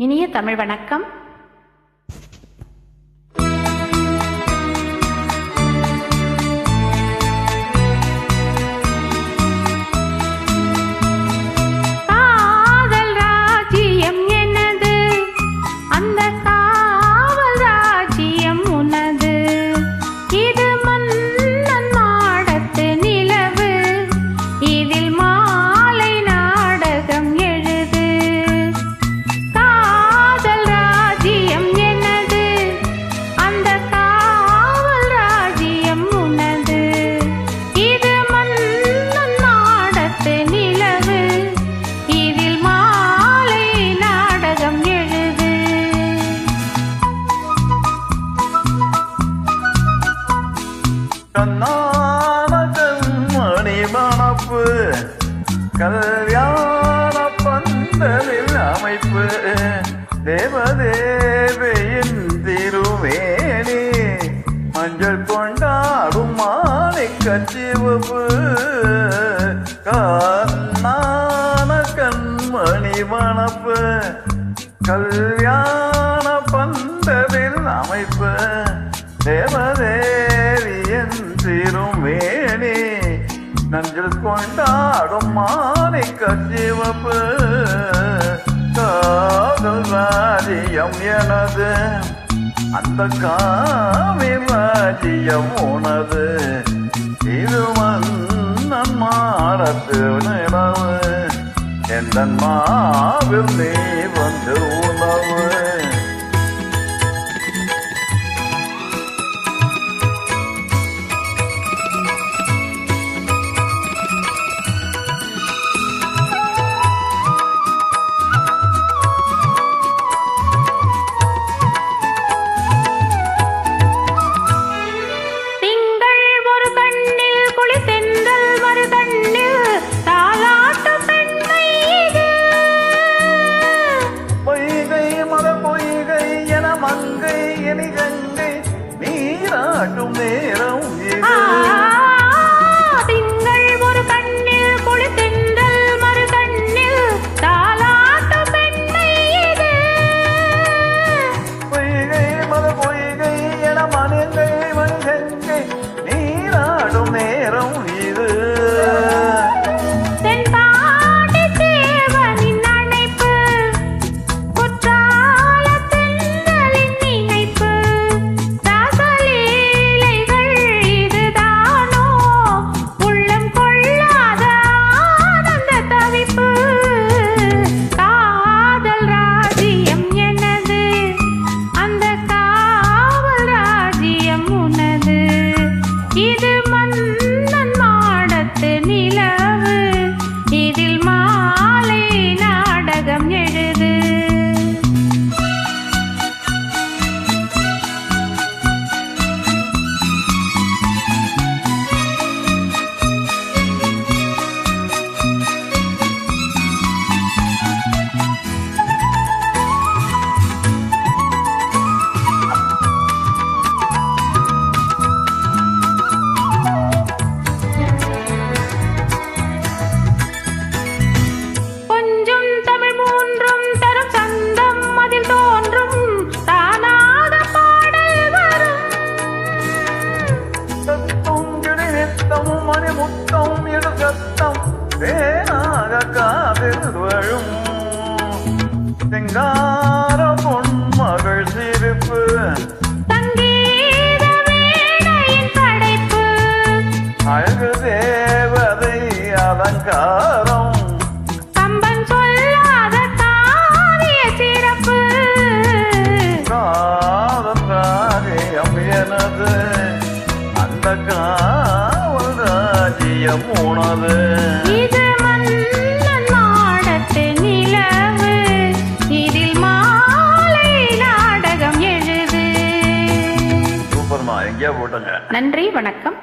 இனிய தமிழ் வணக்கம். காதல் ராஜ்யம் எனது, அந்த காவல் ராஜ்யம் உனது. இது மன்னன் மாடத்து நிலவு, இதில் மாலை நாடகம் எழுது. காதல் ராஜ்யம் எனது, அந்த காவல் ராஜ்யம் உனது. இது மன்னன் மாடத்து நிலவு, இதில் மாலை நாடகம் எழுது. கண்ணான கண்மணி மணப்பு, கல்யாண பந்தலில் அமைப்பு, தேவதேவியின் திருவேணி, மஞ்சள் கொண்டாடும் மாணிக்கச் சிவப்பு. கண்ணான கண்மணி மணப்பு, கல்யாண பந்தலில் அமைப்பு, தேவதேவியின் திருமேனி, நஞ்சல் கொண்டாடும் மாணிக்கச் சிவப்பு. காதல் ராஜ்யம் எனது, அந்த காவல் ராஜ்யம் உனது. இது மன்னன் மாடத்து நிலவு, எந்தன் மாவில் நீ வந்து உணவு. மங்கை எனி கங்கை நீராட்டும் நேரம் இது. திங்கள் ஒரு கண்ணில் குளித்தென்றல் மறு கண்ணில் தாலாட்டும் பெண்மை இது. பொய்கை மத பொய்கை என மனங்கை மங்கை நீராடும் நேரம் இது. முத்தம் இடு சத்தம் தேனாக காதில் வழும், செங்கார பொன்மகள் சிரிப்பு, சங்கீத வீணையின் படைப்பு, அழகு தேவதை அலங்காரம், கம்பன் சொல்லாத காவிய சிறப்பு. காதல் ராஜ்யம் எனது, அந்த காவல் ராஜ்யம் உனது. இது மன்னன் மாடத்து நிலவு, இதில் மாலை நாடகம் எழுது. சூப்பர்மா, எங்கேயா போட்டுங்க. நன்றி, வணக்கம்.